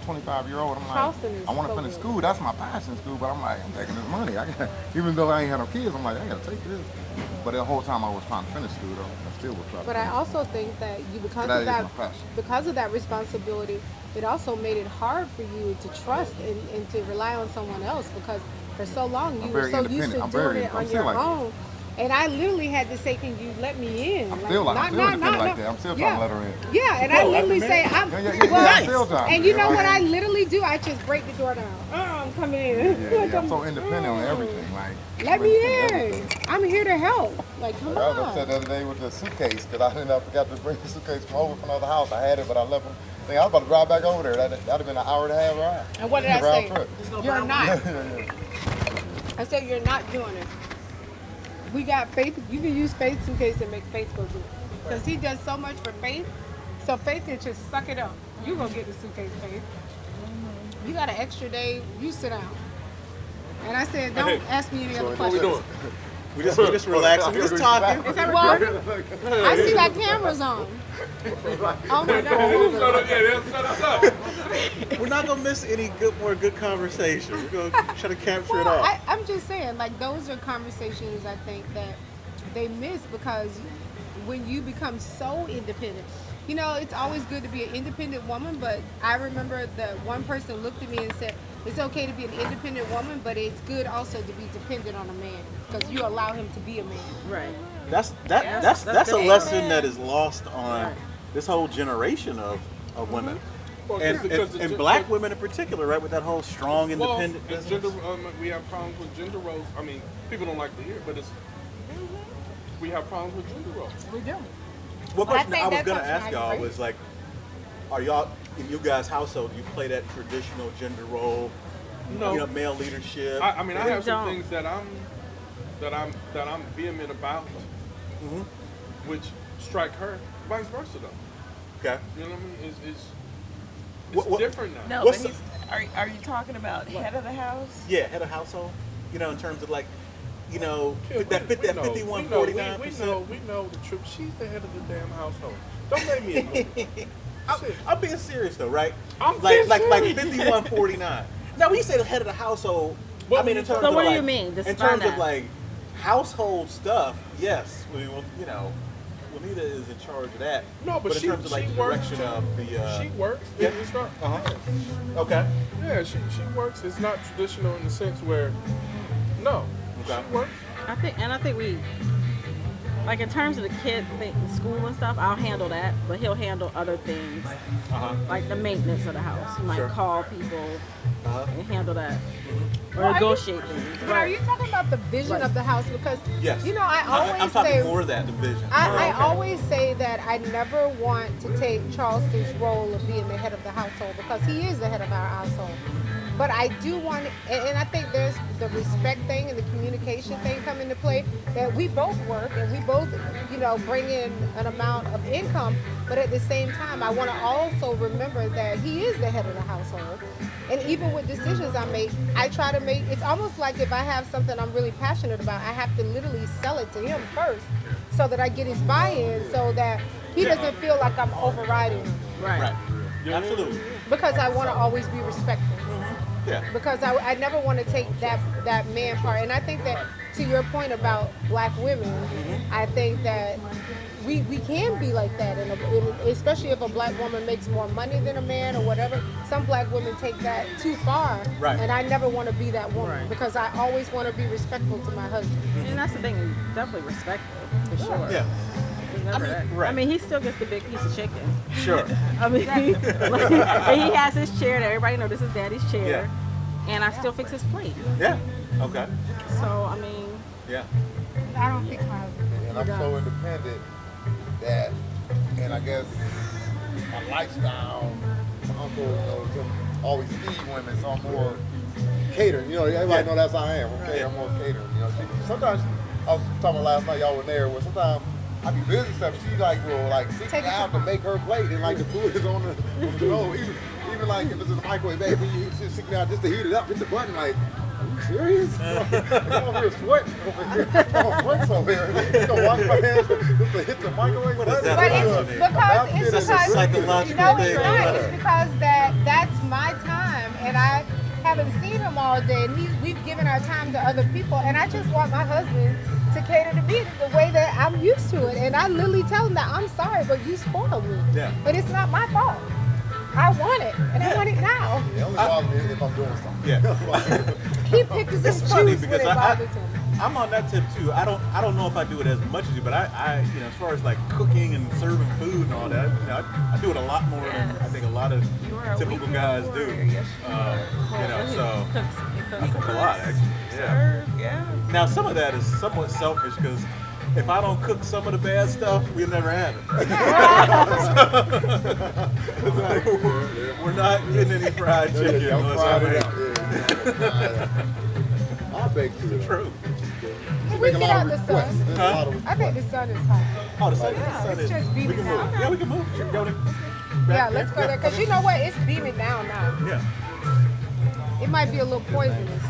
25-year-old. I'm like, Charleston is I want to so finish good. school. That's my passion, school. But I'm like, I'm taking this money. I got, even though I ain't had no kids, I'm like, I got to take this. But the whole time I was trying to finish school, though, I still was trying to But I finish. also think that So that is my passion. because of that responsibility, it also made it hard for you to trust and to rely on someone else because for so long I'm you were very so used independent. to I'm doing very, it I'm on still your like that. own. And I literally had to say, "Can you let me in?" I'm still independent like that. I'm still trying to let her in. Yeah, and I Whoa, after literally say, marriage? "I'm Yeah, I'm well." still trying. And you know what I literally do? I just break the door down. I'm coming in. Yeah, I'm so independent on everything. Like, Let I'm me independent in. I'm here to help. Like, come I was upset on. the other day with the suitcase because I forgot to bring the suitcase from over from another house. I had it, but I left it. I was about to drive back over there. That'd have been an hour and a half ride. And what did I Round say? trip. You're not. Yeah. I said you're not doing it. We got Faith. You can use Faith's suitcase and make Faith go do it. Because he does so much for Faith. So Faith can just suck it up. You gonna get the suitcase, Faith. You got an extra day. You sit down. And I said, don't ask me any other What we questions. doing? We just relaxing. We just talking. Is that well, I see got cameras on. Oh my God. Shut up, yeah, shut up. We're not gonna miss any more good conversation. We're gonna try to capture it Well, all. I'm just saying, like, those are conversations I think that they miss because when you become so independent, you know, it's always good to be an independent woman, but I remember that one person looked at me and said, it's okay to be an independent woman, but it's good also to be dependent on a man because you allow him to be a man. Right. That's a good. lesson Amen. that is lost on Right. this whole generation of women. Well, And black women in particular, right, with that whole strong, independent and business. gender, we have problems with gender roles. I mean, people don't like to hear it, but we have problems with gender roles. We do. One But I question think I was that gonna comes from ask how y'all you was like, are y'all in you guys' household? Do you play that traditional gender role? No. You know, male leadership. I mean, I We have some don't. things that I'm vehement about, Mhm. which strike her. Vice versa, though. Okay. You know what I mean? It's What- different now. No, What's but are you talking about head of the house? Yeah, head of household. You know, in terms of like, you know, Yeah, that 51, 49%. We know the truth. She's the head of the damn household. Don't make me admit it. Shit. I'm being serious though, right? I'm like being like serious. 51, 49. No, when you say the head of the household, What I mean were in you terms talking of So what do like, you mean? in Define terms of that. like household stuff, yes, we will. You know, Juanita is in charge of that. No, but in she- terms of like she the works direction too. of the. She works. Yeah. It's not. Okay. Yeah, she works. It's not traditional in the sense where, no, Okay. she works. I think we, like in terms of the kid thing, school and stuff, I'll handle that, but he'll handle other things like the maintenance of the house. He might Sure. call people and handle that or Well, are you- negotiate things. But are you talking about the vision of the house? Because, Yes. you know, I always I'm talking say, more of that division. I always say that I never want to take Charleston's role of being the head of the household because he is the head of our household. But I do want, and I think there's the respect thing and the communication thing come into play, that we both work and we both, you know, bring in an amount of income. But at the same time, I want to also remember that he is the head of the household. And even with decisions I make, I try to make, it's almost like if I have something I'm really passionate about, I have to literally sell it to him first so that I get his buy-in so that he doesn't feel like I'm overriding him. Right. Absolutely. Because I want to always be respectful. Yeah. Because I never want to take that man part. And I think that to your point about black women, I think that we can be like that, especially if a black woman makes more money than a man or whatever. Some black women take that too far, Right. and I never want to be that woman Right. because I always want to be respectful to my husband. And that's the thing, definitely respectful for sure. Yeah. There's never that. right. I mean, he still gets the big piece of chicken. Sure. I mean, like, and he has his chair that everybody knows this is Daddy's chair, Yeah. and I still fix his plate. Yeah. Okay. So I mean, Yeah. I don't fix my husband. And I'm so independent that, and I guess my lifestyle, my uncle, you know, to always feed women, so I'm more catering. You know, everybody know that's how I am. Okay, I'm more catering. You know, sometimes I was talking last night, y'all were there, where sometimes I be busy stuff. She will sit Take it down to make her plate, and like the food is on the stove. Even like if it's in the microwave, baby, you just sit down just to heat it up, hit the button. Like, are you serious? I'm over here sweating over here. I'm sweating over here. You gonna wash my hands just to hit the microwave What is button? that But about? it's because That's a psychological no, thing. it's not. It's because that's my haven't seen him all day, and we've given our time to other people, and I just want my husband to cater to me the way that I'm used to it. And I literally tell him that I'm sorry, but you spoiled me. Yeah. But it's not my fault. I want it, and I want it now. It only bothers me if I'm doing something. Yeah. He picks and It's chooses funny when because it bothers him. I'm on that tip too. I don't know if I do it as much as you, but I you know, as far as like cooking and serving food and all that, you know, I do it a lot more than I think a lot of You are a typical weekend guys do. warrior, yes. You know, so He I cook a lot, cooks, actually. Yeah. serve, yeah. Now some of that is somewhat selfish because if I don't cook some of the bad stuff, we'll never have it. We're not getting any fried chicken Yeah, I'm unless fried I it make up. Yeah, I'll bake too. True. Can Make we a get lot out of the requests. sun? There's a lot of I think the sun is hot. Oh, the sun, Yeah, it's is. just We beaming can move. down. Yeah, we can move. Should we go there? Yeah, let's go there. Because you know what? It's beaming down now. Yeah. It might be a little poisonous.